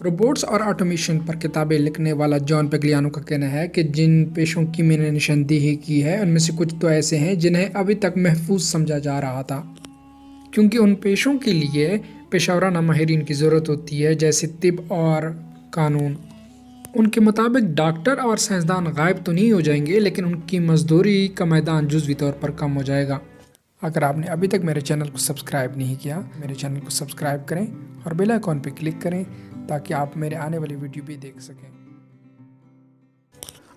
Robots اور automation پر کتابیں لکھنے والا جان پگلیانو کا کہنا ہے کہ جن پیشوں کی میں نے نشاندہی کی ہے ان میں سے کچھ تو ایسے ہیں جنہیں ابھی تک محفوظ سمجھا جا رہا تھا، کیونکہ ان پیشوں کے لیے پیشہ ورانہ ماہرین کی ضرورت ہوتی ہے، جیسے طب اور قانون۔ ان کے مطابق ڈاکٹر اور سائنسدان غائب تو نہیں ہو جائیں گے، لیکن ان کی مزدوری کا میدان جزوی طور پر کم ہو جائے گا۔ اگر آپ نے ابھی تک میرے چینل کو سبسکرائب نہیں کیا، میرے چینل کو سبسکرائب کریں اور بیل آئیکن پہ کلک کریں تاکہ آپ میرے آنے والی ویڈیو بھی دیکھ سکیں۔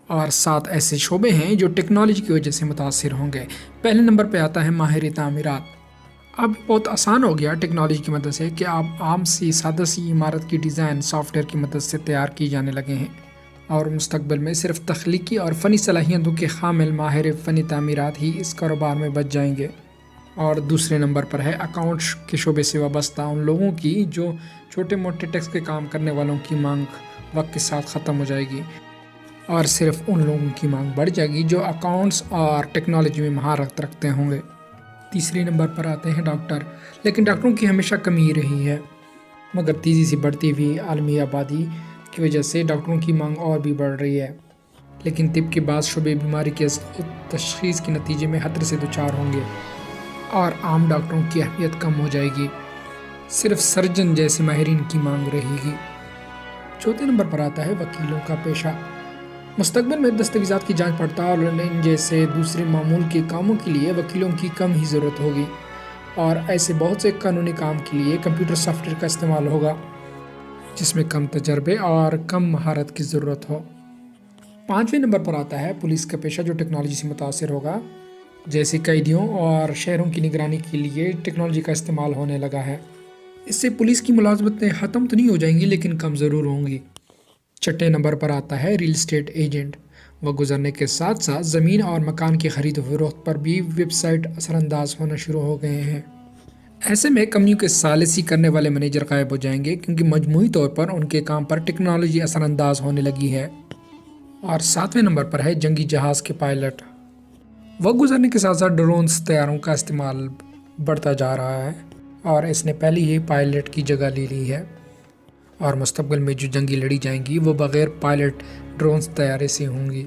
اور 7 ایسے شعبے ہیں جو ٹیکنالوجی کی وجہ سے متاثر ہوں گے۔ پہلے نمبر پہ آتا ہے ماہر تعمیرات۔ اب بہت آسان ہو گیا ٹیکنالوجی کی مدد سے کہ آپ عام سی سادہ سی عمارت کی ڈیزائن سافٹ ویئر کی مدد سے تیار کی جانے لگے ہیں، اور مستقبل میں صرف تخلیقی اور فنی صلاحیتوں کے حامل ماہر فنی تعمیرات ہی اس کاروبار میں بچ جائیں گے۔ اور دوسرے نمبر پر ہے اکاؤنٹس کے شعبے سے وابستہ ان لوگوں کی جو چھوٹے موٹے ٹیکس کے کام کرنے والوں کی مانگ وقت کے ساتھ ختم ہو جائے گی، اور صرف ان لوگوں کی مانگ بڑھ جائے گی جو اکاؤنٹس اور ٹیکنالوجی میں مہارت رکھتے ہوں گے۔ تیسرے نمبر پر آتے ہیں ڈاکٹر، لیکن ڈاکٹروں کی ہمیشہ کمی ہی رہی ہے، مگر تیزی سے بڑھتی ہوئی عالمی آبادی کی وجہ سے ڈاکٹروں کی مانگ اور بھی بڑھ رہی ہے، لیکن طب کے بعض شعبے بیماری کے تشخیص کے نتیجے میں خطرے سے دوچار ہوں گے اور عام ڈاکٹروں کی اہمیت کم ہو جائے گی، صرف سرجن جیسے ماہرین کی مانگ رہے گی۔ چوتھے نمبر پر آتا ہے وکیلوں کا پیشہ۔ مستقبل میں دستاویزات کی جانچ پڑتال اور ان جیسے دوسرے معمول کے کاموں کے لیے وکیلوں کی کم ہی ضرورت ہوگی، اور ایسے بہت سے قانونی کام کے لیے کمپیوٹر سافٹ ویئر کا استعمال ہوگا جس میں کم تجربے اور کم مہارت کی ضرورت ہو۔ پانچویں نمبر پر آتا ہے پولیس کا پیشہ جو ٹیکنالوجی سے متاثر ہوگا، جیسے قیدیوں اور شہروں کی نگرانی کے لیے ٹیکنالوجی کا استعمال ہونے لگا ہے۔ اس سے پولیس کی ملازمتیں ختم تو نہیں ہو جائیں گی، لیکن کم ضرور ہوں گی۔ چھٹے نمبر پر آتا ہے ریل اسٹیٹ ایجنٹ۔ وقت گزرنے کے ساتھ ساتھ زمین اور مکان کی خرید و فروخت پر بھی ویب سائٹ اثر انداز ہونا شروع ہو گئے ہیں۔ ایسے میں کمپنیوں کے ثالثی کرنے والے مینیجر غائب ہو جائیں گے، کیونکہ مجموعی طور پر ان کے کام پر ٹیکنالوجی اثر انداز ہونے لگی ہے۔ اور 7ویں نمبر پر ہے جنگی جہاز کے پائلٹ۔ وقت گزرنے کے ساتھ ساتھ ڈرونز طیاروں کا استعمال بڑھتا جا رہا ہے، اور اس نے پہلے ہی پائلٹ کی جگہ لے لی ہے، اور مستقبل میں جو جنگیں لڑی جائیں گی وہ بغیر پائلٹ ڈرونز طیارے سے ہوں گی۔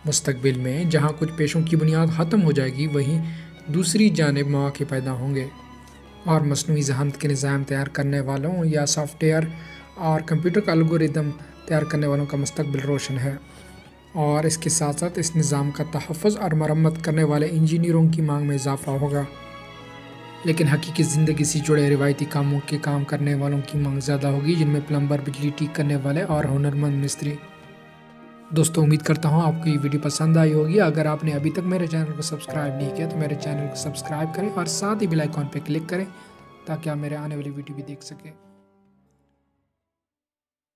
مستقبل میں جہاں کچھ پیشوں کی بنیاد ختم ہو جائے گی، وہیں دوسری جانب مواقع پیدا ہوں گے، اور مصنوعی ذہانت کے نظام تیار کرنے والوں یا سافٹ ویئر اور کمپیوٹر کا الگوریدم تیار کرنے والوں کا مستقبل روشن ہے، اور اس کے ساتھ ساتھ اس نظام کا تحفظ اور مرمت کرنے والے انجینئروں کی مانگ میں اضافہ ہوگا۔ لیکن حقیقی زندگی سے جڑے روایتی کاموں کے کام کرنے والوں کی مانگ زیادہ ہوگی، جن میں پلمبر، بجلی ٹھیک کرنے والے اور ہنرمند مستری۔ دوستو، امید کرتا ہوں آپ کو یہ ویڈیو پسند آئی ہوگی۔ اگر آپ نے ابھی تک میرے چینل کو سبسکرائب نہیں کیا تو میرے چینل کو سبسکرائب کریں اور ساتھ ہی بیل آئیکن پہ کلک کریں تاکہ آپ میرے آنے والی ویڈیو بھی دیکھ سکیں۔